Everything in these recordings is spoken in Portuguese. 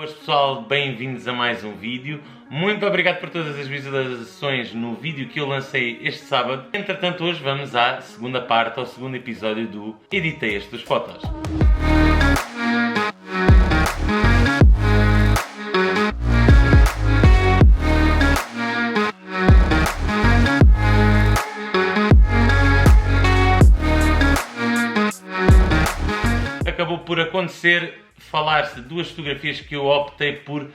Boas pessoal, bem-vindos a mais um vídeo. Muito obrigado por todas as visualizações no vídeo que eu lancei este sábado. Entretanto, hoje vamos à segunda parte, ao segundo episódio do Editei estas fotos. Acabou por acontecer falar-se de duas fotografias que eu optei por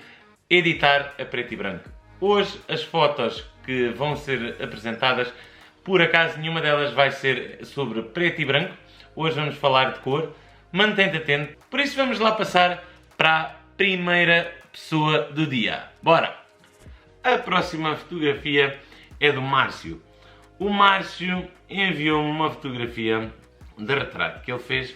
editar a preto e branco. Hoje as fotos que vão ser apresentadas, por acaso nenhuma delas vai ser sobre preto e branco. Hoje vamos falar de cor. Mantém-te atento. Por isso vamos lá passar para a primeira pessoa do dia. Bora! A próxima fotografia é do Márcio. O Márcio enviou-me uma fotografia de retrato que ele fez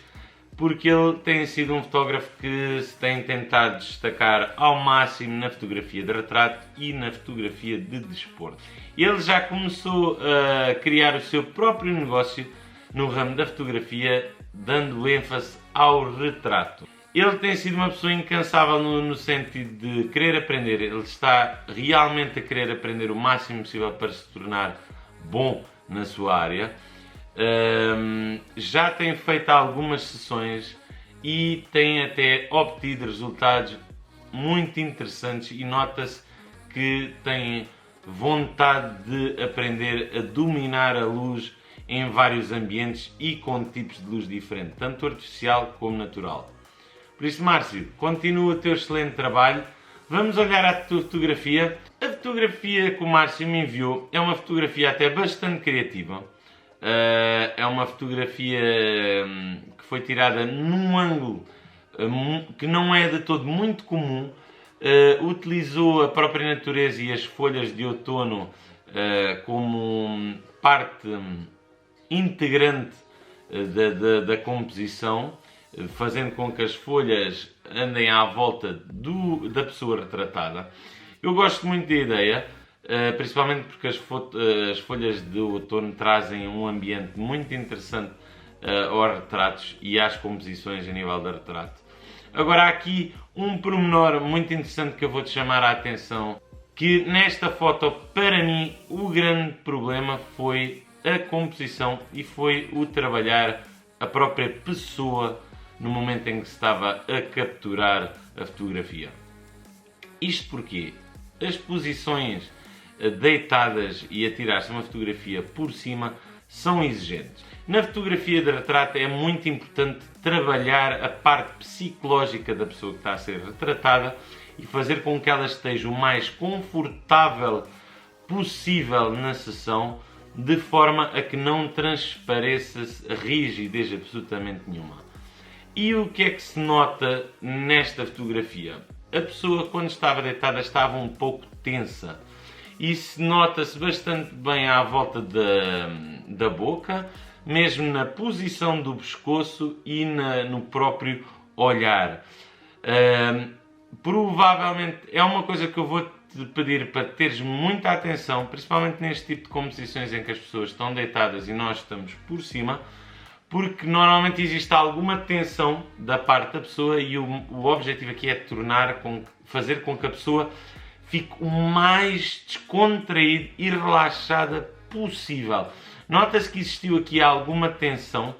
porque ele tem sido um fotógrafo que se tem tentado destacar ao máximo na fotografia de retrato e na fotografia de desporto. Ele já começou a criar o seu próprio negócio no ramo da fotografia, dando ênfase ao retrato. Ele tem sido uma pessoa incansável no sentido de querer aprender. Ele está realmente a querer aprender o máximo possível para se tornar bom na sua área. Já tem feito algumas sessões e tem até obtido resultados muito interessantes e nota-se que tem vontade de aprender a dominar a luz em vários ambientes e com tipos de luz diferentes, tanto artificial como natural. Por isso, Márcio, continua o teu excelente trabalho. Vamos olhar a tua fotografia. A fotografia que o Márcio me enviou é uma fotografia até bastante criativa. É uma fotografia que foi tirada num ângulo que não é de todo muito comum. Utilizou a própria natureza e as folhas de outono como parte integrante da composição, fazendo com que as folhas andem à volta da pessoa retratada. Eu gosto muito da ideia. Principalmente porque as folhas de outono trazem um ambiente muito interessante aos retratos e às composições a nível de retrato. Agora há aqui um pormenor muito interessante que eu vou-te chamar a atenção, que nesta foto, para mim, o grande problema foi a composição e foi o trabalhar a própria pessoa no momento em que se estava a capturar a fotografia. Isto porque as posições deitadas e a tirar-se uma fotografia por cima são exigentes. Na fotografia de retrato é muito importante trabalhar a parte psicológica da pessoa que está a ser retratada e fazer com que ela esteja o mais confortável possível na sessão, de forma a que não transpareça rigidez absolutamente nenhuma. E o que é que se nota nesta fotografia? A pessoa, quando estava deitada, estava um pouco tensa. Isso nota-se bastante bem à volta da boca, mesmo na posição do pescoço e no próprio olhar. Provavelmente é uma coisa que eu vou-te pedir para teres muita atenção, principalmente neste tipo de composições em que as pessoas estão deitadas e nós estamos por cima, porque normalmente existe alguma tensão da parte da pessoa e o objetivo aqui é fazer com que a pessoa fique o mais descontraída e relaxada possível. Nota-se que existiu aqui alguma tensão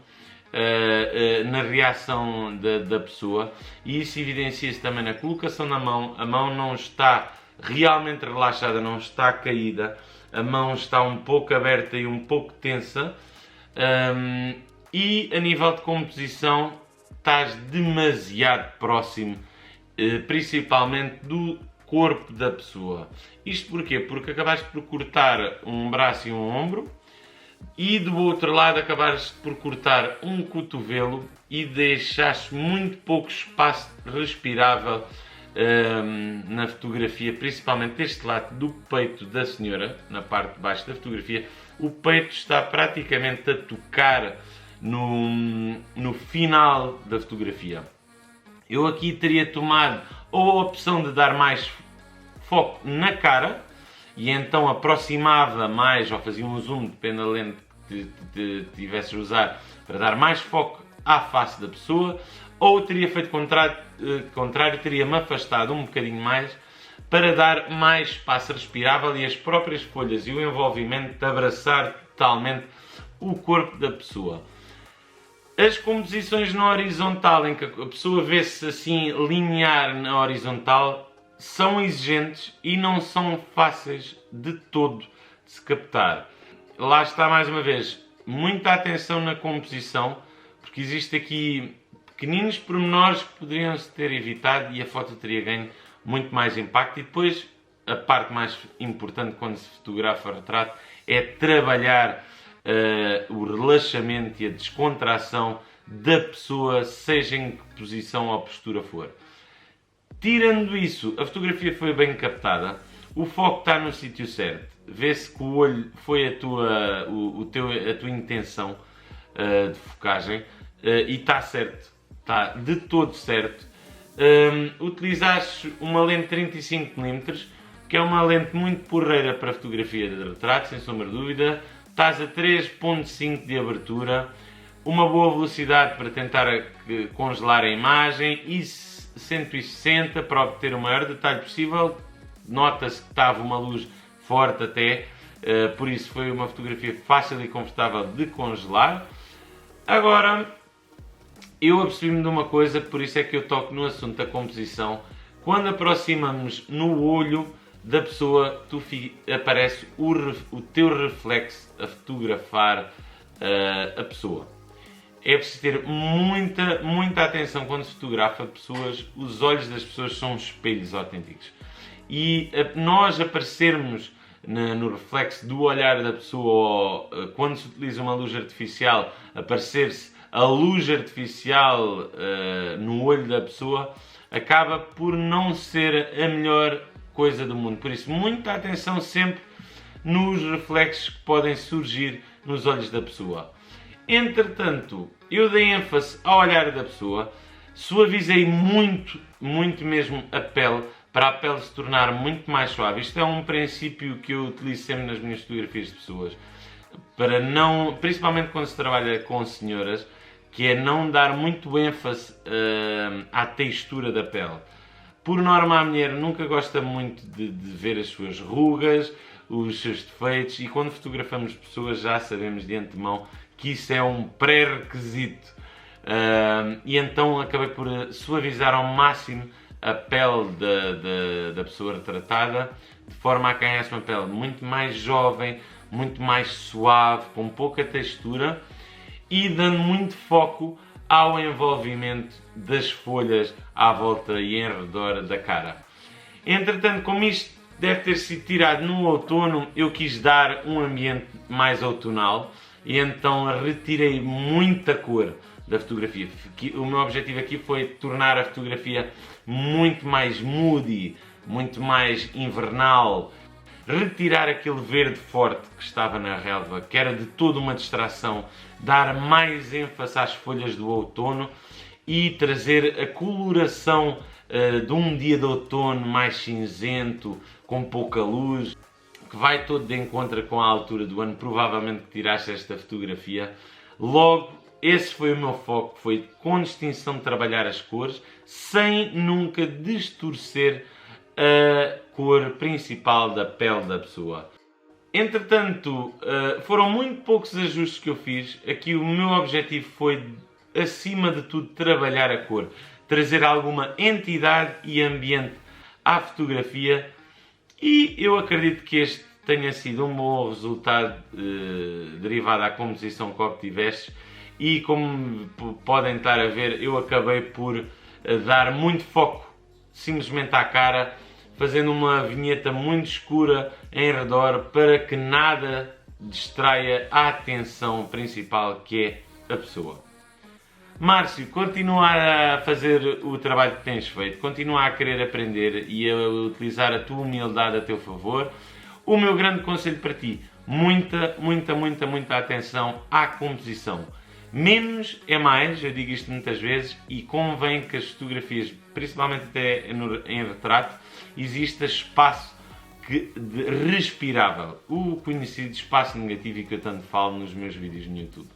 na reação da pessoa e isso evidencia-se também na colocação da mão. A mão não está realmente relaxada, não está caída. A mão está um pouco aberta e um pouco tensa. E a nível de composição estás demasiado próximo, principalmente do corpo da pessoa. Isto porquê? Porque acabaste por cortar um braço e um ombro e do outro lado acabaste por cortar um cotovelo e deixaste muito pouco espaço respirável na fotografia, principalmente deste lado do peito da senhora, na parte de baixo da fotografia. O peito está praticamente a tocar no final da fotografia. Eu aqui teria tomado ou a opção de dar mais foco na cara e então aproximava mais ou fazia um zoom, depende da lente que tivesses a usar, para dar mais foco à face da pessoa, ou teria feito contrário, teria-me afastado um bocadinho mais para dar mais espaço respirável e as próprias folhas e o envolvimento de abraçar totalmente o corpo da pessoa. As composições na horizontal, em que a pessoa vê-se assim linear na horizontal, são exigentes e não são fáceis de todo de se captar. Lá está mais uma vez, muita atenção na composição, porque existe aqui pequeninos pormenores que poderiam-se ter evitado e a foto teria ganho muito mais impacto. E depois, a parte mais importante quando se fotografa retrato é trabalhar o relaxamento e a descontração da pessoa, seja em que posição ou postura for. Tirando isso, a fotografia foi bem captada, o foco está no sítio certo, vê-se que o olho foi a tua intenção de focagem e está certo, está de todo certo. Utilizaste uma lente 35mm, que é uma lente muito porreira para fotografia de retrato, sem sombra de dúvida. Estás a 3.5 de abertura, uma boa velocidade para tentar congelar a imagem e 160 para obter o maior detalhe possível. Nota-se que estava uma luz forte até, por isso foi uma fotografia fácil e confortável de congelar. Agora, eu apercebi-me de uma coisa, por isso é que eu toco no assunto da composição. Quando aproximamos no olho da pessoa, aparece o teu reflexo a fotografar a pessoa. É preciso ter muita atenção quando se fotografa pessoas. Os olhos das pessoas são espelhos autênticos. E nós aparecermos no reflexo do olhar da pessoa, ou quando se utiliza uma luz artificial, aparecer-se a luz artificial no olho da pessoa, acaba por não ser a melhor coisa do mundo. Por isso, muita atenção sempre nos reflexos que podem surgir nos olhos da pessoa. Entretanto, eu dei ênfase ao olhar da pessoa, suavizei muito mesmo a pele, para a pele se tornar muito mais suave. Isto é um princípio que eu utilizo sempre nas minhas fotografias de pessoas, para não, principalmente quando se trabalha com senhoras, que é não dar muito ênfase à textura da pele. Por norma, a mulher nunca gosta muito de ver as suas rugas, os seus defeitos, e quando fotografamos pessoas já sabemos de antemão que isso é um pré-requisito. E então acabei por suavizar ao máximo a pele da pessoa retratada, de forma a ganhar uma pele muito mais jovem, muito mais suave, com pouca textura e dando muito foco ao envolvimento das folhas à volta e em redor da cara. Entretanto, como isto deve ter sido tirado no outono, eu quis dar um ambiente mais outonal e então retirei muita cor da fotografia. O meu objetivo aqui foi tornar a fotografia muito mais moody, muito mais invernal, retirar aquele verde forte que estava na relva, que era de toda uma distração, dar mais ênfase às folhas do outono e trazer a coloração de um dia de outono mais cinzento, com pouca luz, que vai todo de encontro com a altura do ano, provavelmente que tiraste esta fotografia. Logo, esse foi o meu foco, foi com distinção de trabalhar as cores, sem nunca distorcer a cor principal da pele da pessoa. Entretanto, foram muito poucos ajustes que eu fiz. Aqui o meu objetivo foi, acima de tudo, trabalhar a cor, trazer alguma entidade e ambiente à fotografia, e eu acredito que este tenha sido um bom resultado derivado da composição que obtiveste. E como podem estar a ver, eu acabei por dar muito foco simplesmente à cara, fazendo uma vinheta muito escura em redor para que nada distraia a atenção principal, que é a pessoa. Márcio, continua a fazer o trabalho que tens feito, continua a querer aprender e a utilizar a tua humildade a teu favor. O meu grande conselho para ti, muita atenção à composição. Menos é mais, eu digo isto muitas vezes, e convém que as fotografias, principalmente até em retrato, exista espaço respirável, o conhecido espaço negativo, e que eu tanto falo nos meus vídeos no YouTube.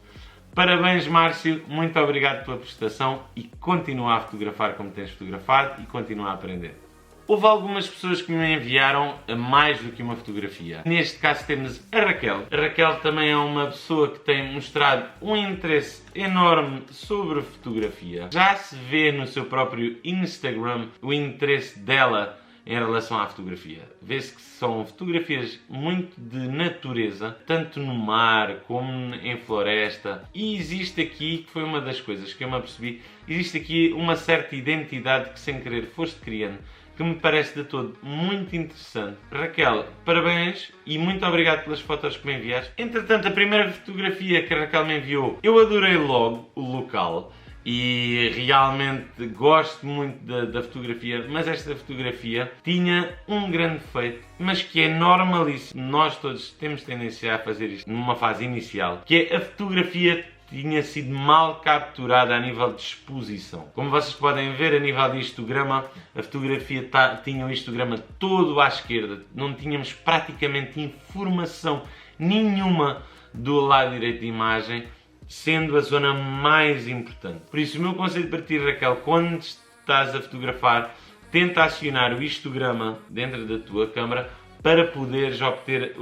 Parabéns, Márcio, muito obrigado pela prestação e continua a fotografar como tens fotografado e continua a aprender. Houve algumas pessoas que me enviaram mais do que uma fotografia. Neste caso temos a Raquel. A Raquel também é uma pessoa que tem mostrado um interesse enorme sobre fotografia. Já se vê no seu próprio Instagram o interesse dela em relação à fotografia. Vê-se que são fotografias muito de natureza, tanto no mar como em floresta. E existe aqui, que foi uma das coisas que eu me apercebi, existe aqui uma certa identidade que sem querer foste criando, que me parece de todo muito interessante. Raquel, parabéns e muito obrigado pelas fotos que me enviaste. Entretanto, a primeira fotografia que a Raquel me enviou, eu adorei logo o local e realmente gosto muito da fotografia, mas esta fotografia tinha um grande defeito, mas que é normalíssimo. Nós todos temos tendência a fazer isto numa fase inicial, que é a fotografia tinha sido mal capturada a nível de exposição. Como vocês podem ver, a nível de histograma, a fotografia tinha o histograma todo à esquerda. Não tínhamos praticamente informação nenhuma do lado direito da imagem, sendo a zona mais importante. Por isso, o meu conselho para ti, Raquel, quando estás a fotografar, tenta acionar o histograma dentro da tua câmara para poderes obter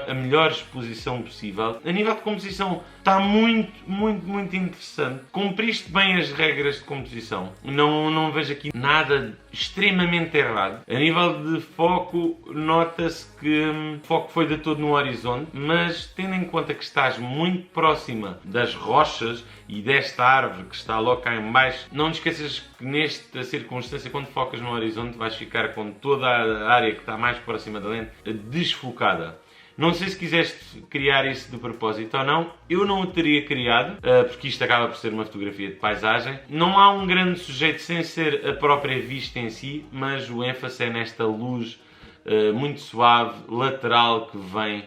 a melhor exposição possível. A nível de composição está muito interessante. Cumpriste bem as regras de composição. Não vejo aqui nada extremamente errado. A nível de foco, nota-se que o foco foi de todo no horizonte, mas tendo em conta que estás muito próxima das rochas e desta árvore que está logo cá em baixo, não te esqueças que nesta circunstância, quando focas no horizonte, vais ficar com toda a área que está mais próxima da lente desfocada. Não sei se quiseste criar isso de propósito ou não. Eu não o teria criado, porque isto acaba por ser uma fotografia de paisagem. Não há um grande sujeito sem ser a própria vista em si, mas o ênfase é nesta luz muito suave, lateral, que vem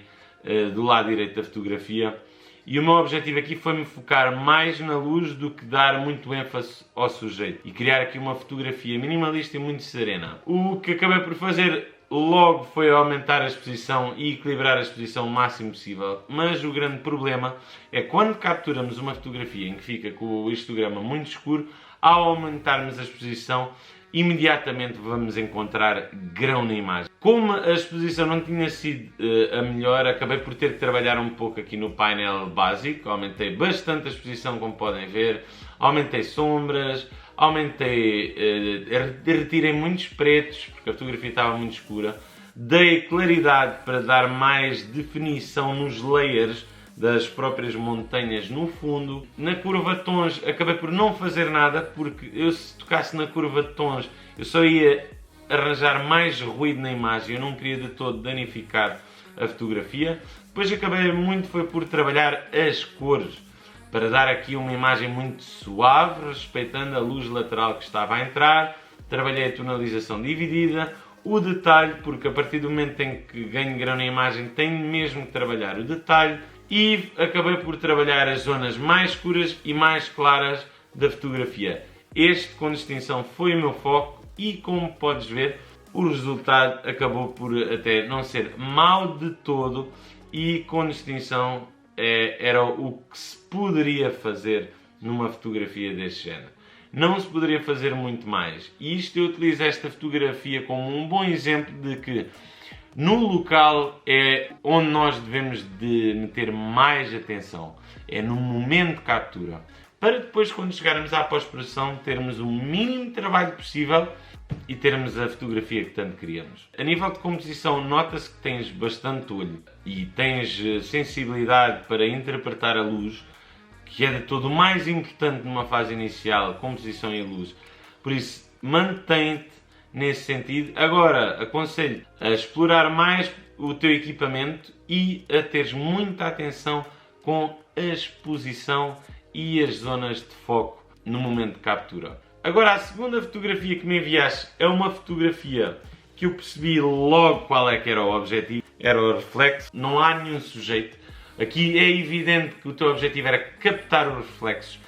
do lado direito da fotografia. E o meu objetivo aqui foi me focar mais na luz do que dar muito ênfase ao sujeito. E criar aqui uma fotografia minimalista e muito serena. O que acabei por fazer logo foi aumentar a exposição e equilibrar a exposição o máximo possível. Mas o grande problema é quando capturamos uma fotografia em que fica com o histograma muito escuro, ao aumentarmos a exposição, imediatamente vamos encontrar grão na imagem. Como a exposição não tinha sido a melhor, acabei por ter que trabalhar um pouco aqui no painel básico. Aumentei bastante a exposição, como podem ver. Aumentei sombras, retirei muitos pretos, porque a fotografia estava muito escura. Dei claridade para dar mais definição nos layers das próprias montanhas no fundo. Na curva de tons acabei por não fazer nada, porque eu, se tocasse na curva de tons, eu só ia arranjar mais ruído na imagem. Eu não queria de todo danificar a fotografia. Depois acabei foi por trabalhar as cores, para dar aqui uma imagem muito suave, respeitando a luz lateral que estava a entrar. Trabalhei a tonalização dividida, o detalhe, porque a partir do momento em que ganho grão na imagem, tenho mesmo que trabalhar o detalhe. E acabei por trabalhar as zonas mais escuras e mais claras da fotografia. Este, com distinção, foi o meu foco e, como podes ver, o resultado acabou por até não ser mau de todo e, com distinção, era o que se poderia fazer numa fotografia deste género. Não se poderia fazer muito mais. E isto, eu utilizo esta fotografia como um bom exemplo de que no local é onde nós devemos de meter mais atenção. É no momento de captura. Para depois, quando chegarmos à pós-produção, termos o mínimo trabalho possível e termos a fotografia que tanto queríamos. A nível de composição, nota-se que tens bastante olho e tens sensibilidade para interpretar a luz, que é de todo o mais importante numa fase inicial, composição e luz. Por isso, mantém-te nesse sentido. Agora, aconselho a explorar mais o teu equipamento e a teres muita atenção com a exposição e as zonas de foco no momento de captura. Agora, a segunda fotografia que me enviaste é uma fotografia que eu percebi logo qual é que era o objetivo. Era o reflexo. Não há nenhum sujeito. Aqui é evidente que o teu objetivo era captar os reflexos,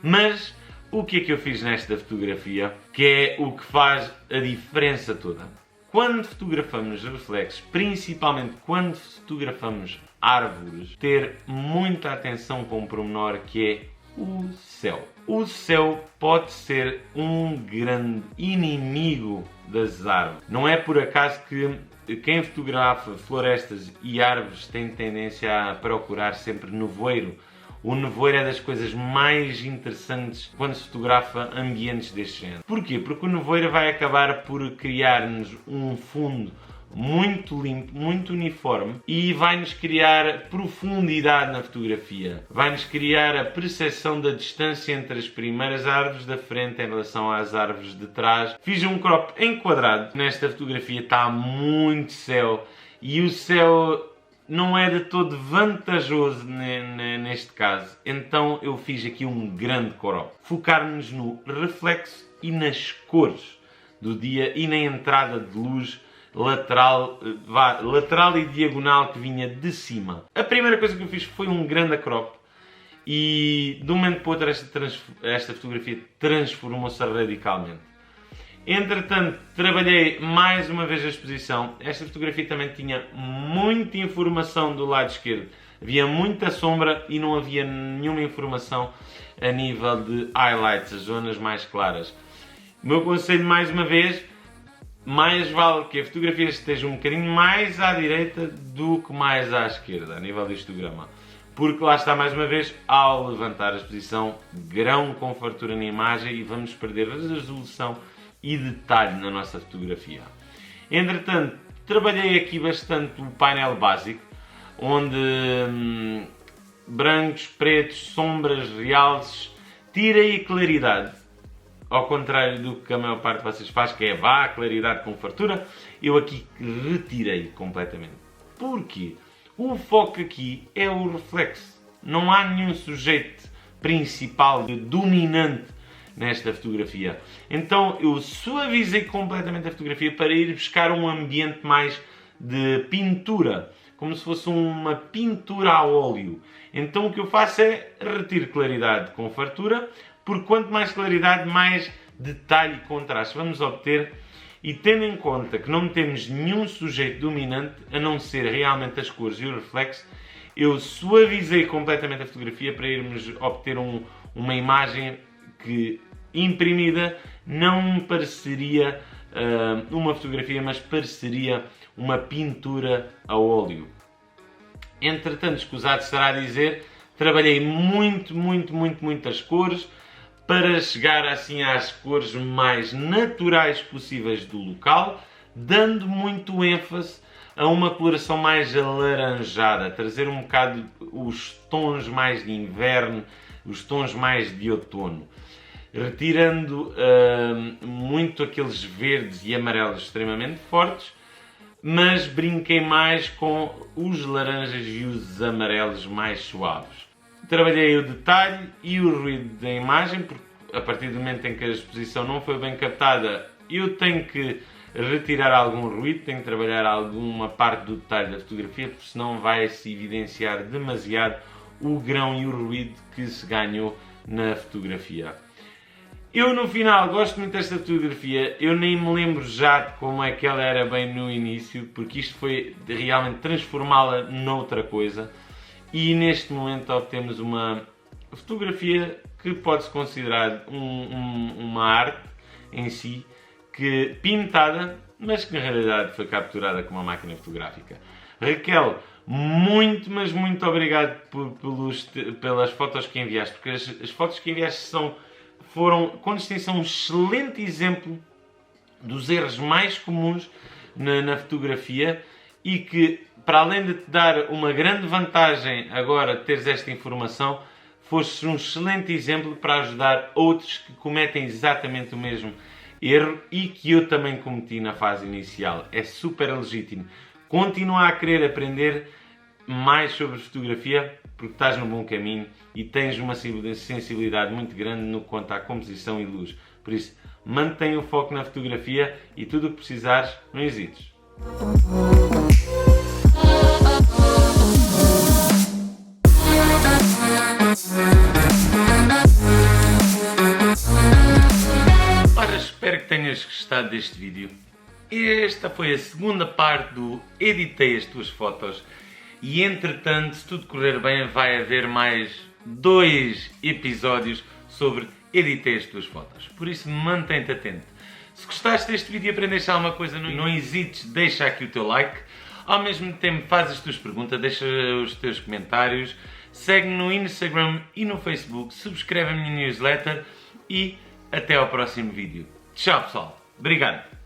mas o que é que eu fiz nesta fotografia, que é o que faz a diferença toda? quando fotografamos reflexos, principalmente quando fotografamos árvores, ter muita atenção com um pormenor que é o céu. O céu pode ser um grande inimigo das árvores. Não é por acaso que quem fotografa florestas e árvores tem tendência a procurar sempre nevoeiro. O nevoeiro é das coisas mais interessantes quando se fotografa ambientes deste género. Porquê? Porque o nevoeiro vai acabar por criar-nos um fundo muito limpo, muito uniforme e vai-nos criar profundidade na fotografia. Vai-nos criar a percepção da distância entre as primeiras árvores da frente em relação às árvores de trás. Fiz um crop enquadrado. Nesta fotografia está muito céu e o céu não é de todo vantajoso neste caso. Então eu fiz aqui um grande crop. Focar-nos no reflexo e nas cores do dia e na entrada de luz lateral e diagonal que vinha de cima. A primeira coisa que eu fiz foi um grande crop e de um momento para o outro esta fotografia transformou-se radicalmente. Entretanto, trabalhei mais uma vez a exposição. Esta fotografia também tinha muita informação do lado esquerdo. Havia muita sombra e não havia nenhuma informação a nível de highlights, as zonas mais claras. O meu conselho, mais uma vez, mais vale que a fotografia esteja um bocadinho mais à direita do que mais à esquerda, a nível do histograma. Porque lá está, mais uma vez, ao levantar a exposição, grão com fartura na imagem e vamos perder resolução e detalhe na nossa fotografia. Entretanto, trabalhei aqui bastante o painel básico, onde brancos, pretos, sombras, realces, tirei a claridade. Ao contrário do que a maior parte de vocês faz, que é vá, claridade com fartura, eu aqui retirei completamente. Porquê? O foco aqui é o reflexo. Não há nenhum sujeito principal, dominante nesta fotografia. Então eu suavizei completamente a fotografia para ir buscar um ambiente mais de pintura, como se fosse uma pintura a óleo. Então o que eu faço é retiro claridade com fartura, porque quanto mais claridade, mais detalhe e contraste vamos obter. E tendo em conta que não temos nenhum sujeito dominante, a não ser realmente as cores e o reflexo, eu suavizei completamente a fotografia para irmos obter uma imagem que, imprimida, não pareceria uma fotografia, mas pareceria uma pintura a óleo. Entretanto, escusado será dizer, trabalhei muitas cores, para chegar assim às cores mais naturais possíveis do local, dando muito ênfase a uma coloração mais alaranjada, trazer um bocado os tons mais de inverno, os tons mais de outono, retirando muito aqueles verdes e amarelos extremamente fortes, mas brinquei mais com os laranjas e os amarelos mais suaves. Trabalhei o detalhe e o ruído da imagem, porque a partir do momento em que a exposição não foi bem captada, eu tenho que retirar algum ruído, tenho que trabalhar alguma parte do detalhe da fotografia, porque senão vai-se evidenciar demasiado o grão e o ruído que se ganhou na fotografia. Eu no final gosto muito desta fotografia, eu nem me lembro já de como é que ela era bem no início, porque isto foi de realmente transformá-la noutra coisa. E neste momento obtemos uma fotografia que pode-se considerar uma arte em si, que pintada, mas que na realidade foi capturada com uma máquina fotográfica. Raquel, muito obrigado pelas fotos que enviaste, porque as fotos que enviaste foram, com distinção, um excelente exemplo dos erros mais comuns na fotografia e que, para além de te dar uma grande vantagem agora teres esta informação, foste um excelente exemplo para ajudar outros que cometem exatamente o mesmo erro e que eu também cometi na fase inicial. É super legítimo. Continua a querer aprender mais sobre fotografia porque estás no bom caminho e tens uma sensibilidade muito grande no que conta à composição e luz. Por isso, mantém o foco na fotografia e tudo o que precisares, não hesites. Ora, espero que tenhas gostado deste vídeo. esta foi a segunda parte do Editei as tuas fotos e entretanto, se tudo correr bem, vai haver mais 2 episódios sobre Editei as tuas fotos. Por isso, mantém-te atento. Se gostaste deste vídeo e aprendeste alguma coisa, não hesites, deixa aqui o teu like. Ao mesmo tempo, faz as tuas perguntas, deixa os teus comentários, segue-me no Instagram e no Facebook, subscreve a minha newsletter e até ao próximo vídeo. Tchau, pessoal. Obrigado.